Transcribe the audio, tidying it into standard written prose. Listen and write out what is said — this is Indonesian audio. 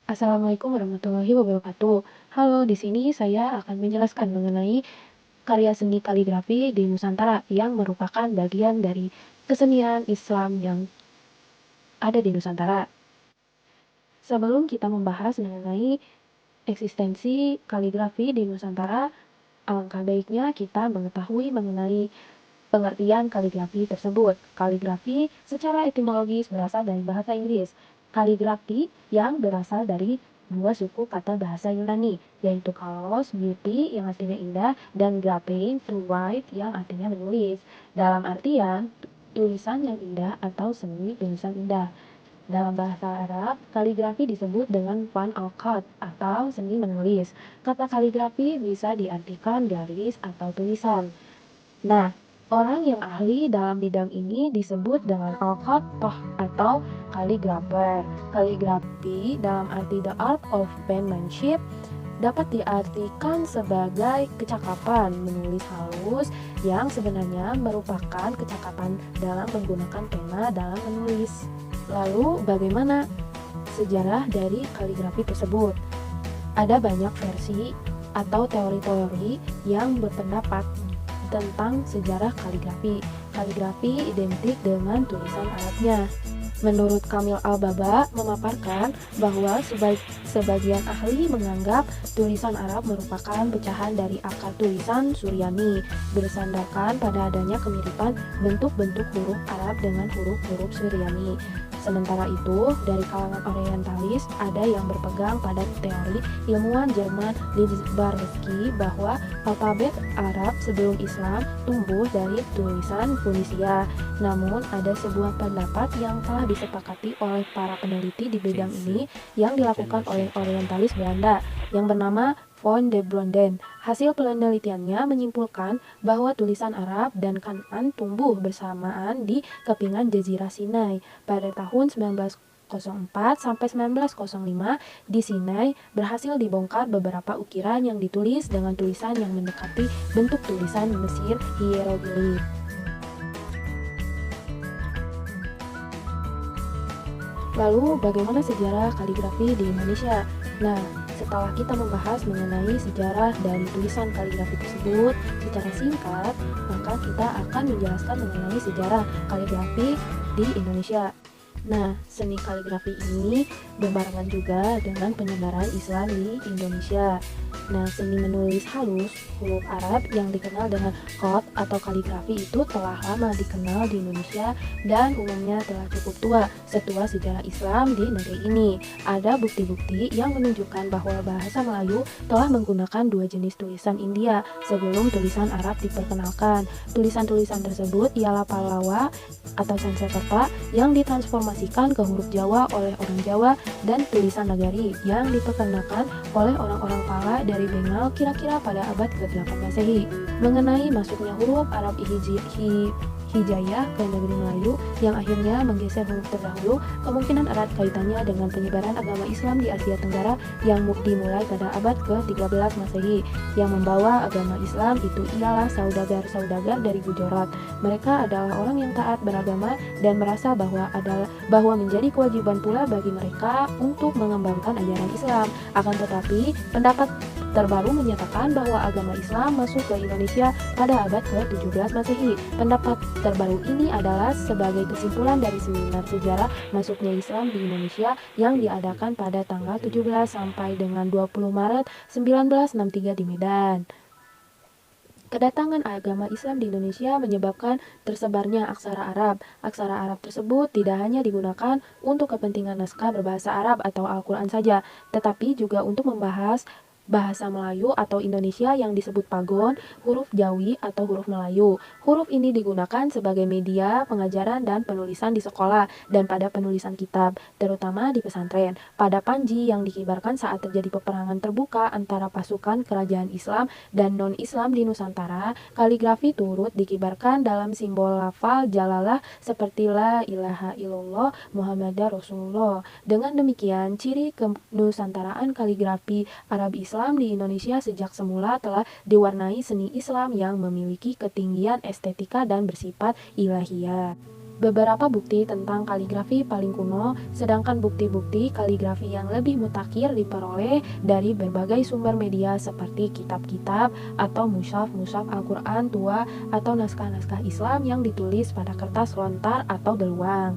Assalamualaikum warahmatullahi wabarakatuh. Halo, di sini saya akan menjelaskan mengenai karya seni kaligrafi di Nusantara yang merupakan bagian dari kesenian Islam yang ada di Nusantara. Sebelum kita membahas mengenai eksistensi kaligrafi di Nusantara, alangkah baiknya kita mengetahui mengenai pengertian kaligrafi tersebut. Kaligrafi secara etimologis berasal dari bahasa Inggris. Kaligrafi yang berasal dari dua suku kata bahasa Yunani, yaitu kalos, beauty yang artinya indah, dan graphein, to write yang artinya menulis. Dalam artian, tulisan yang indah atau seni tulisan indah. Dalam bahasa Arab, kaligrafi disebut dengan fan al-khat atau seni menulis. Kata kaligrafi bisa diartikan garis atau tulisan. Nah, orang yang ahli dalam bidang ini disebut dengan al-khattah atau kaligrafer. Kaligrafi dalam arti the art of penmanship dapat diartikan sebagai kecakapan menulis halus yang sebenarnya merupakan kecakapan dalam menggunakan pena dalam menulis. Lalu, bagaimana sejarah dari kaligrafi tersebut? Ada banyak versi atau teori-teori yang berpendapat tentang sejarah kaligrafi. Kaligrafi identik dengan tulisan Arabnya. Menurut Kamil Al-Baba memaparkan bahwa sebagian ahli menganggap tulisan Arab merupakan pecahan dari akar tulisan Suryani bersandarkan pada adanya kemiripan bentuk-bentuk huruf Arab dengan huruf-huruf Suryani. Sementara itu, dari kalangan orientalis ada yang berpegang pada teori ilmuwan Jerman Lidzbarski bahwa alfabet Arab sebelum Islam tumbuh dari tulisan Fenisia. Namun, ada sebuah pendapat yang telah disepakati oleh para peneliti di bidang ini yang dilakukan oleh orientalis Belanda yang bernama Von de Bronden. Hasil penelitiannya menyimpulkan bahwa tulisan Arab dan Kanaan tumbuh bersamaan di kepingan Jazirah Sinai pada tahun 1904 sampai 1905. Di Sinai berhasil dibongkar beberapa ukiran yang ditulis dengan tulisan yang mendekati bentuk tulisan Mesir hieroglif. Lalu, bagaimana sejarah kaligrafi di Indonesia? Nah, setelah kita membahas mengenai sejarah dari tulisan kaligrafi tersebut secara singkat, maka kita akan menjelaskan mengenai sejarah kaligrafi di Indonesia. Nah, seni kaligrafi ini berbarengan juga dengan penyebaran Islam di Indonesia. Nah, seni menulis halus huruf Arab yang dikenal dengan kod atau kaligrafi itu telah lama dikenal di Indonesia dan umumnya telah cukup tua setua sejarah Islam di negeri ini. Ada bukti-bukti yang menunjukkan bahwa bahasa Melayu telah menggunakan dua jenis tulisan India sebelum tulisan Arab diperkenalkan. Tulisan-tulisan tersebut ialah Pallawa atau Sanskerta yang ditransformasikan ke huruf Jawa oleh orang Jawa dan tulisan Nagari yang diperkenalkan oleh orang-orang Pala dari Bengal kira-kira pada abad ke-8 Masehi. Mengenai masuknya huruf Arab Hijayah ke negeri Melayu yang akhirnya menggeser huruf terdahulu, kemungkinan erat kaitannya dengan penyebaran agama Islam di Asia Tenggara yang dimulai pada abad ke-13 Masehi. Yang membawa agama Islam itu ialah saudagar-saudagar dari Gujarat. Mereka adalah orang yang taat beragama dan merasa bahwa menjadi kewajiban pula bagi mereka untuk mengembangkan ajaran Islam. Akan tetapi, pendapat terbaru menyatakan bahwa agama Islam masuk ke Indonesia pada abad ke-17 Masehi. Pendapat terbaru ini adalah sebagai kesimpulan dari seminar sejarah masuknya Islam di Indonesia yang diadakan pada tanggal 17 sampai dengan 20 Maret 1963 di Medan. Kedatangan agama Islam di Indonesia menyebabkan tersebarnya aksara Arab. Aksara Arab tersebut tidak hanya digunakan untuk kepentingan naskah berbahasa Arab atau Al-Quran saja, tetapi juga untuk membahas bahasa Melayu atau Indonesia yang disebut Pagon, huruf Jawi atau huruf Melayu. Huruf ini digunakan sebagai media pengajaran dan penulisan di sekolah dan pada penulisan kitab, terutama di pesantren. Pada panji yang dikibarkan saat terjadi peperangan terbuka antara pasukan kerajaan Islam dan non-Islam di Nusantara, kaligrafi turut dikibarkan dalam simbol lafal jalalah seperti la ilaha illallah Muhammadar Rasulullah. Dengan demikian, ciri kenusantaraan kaligrafi Arab Islam di Indonesia sejak semula telah diwarnai seni Islam yang memiliki ketinggian estetika dan bersifat ilahiyah. beberapa bukti tentang kaligrafi paling kuno, sedangkan bukti-bukti kaligrafi yang lebih mutakhir diperoleh dari berbagai sumber media seperti kitab-kitab atau mushaf-mushaf Al-Quran tua atau naskah-naskah Islam yang ditulis pada kertas lontar atau beluang.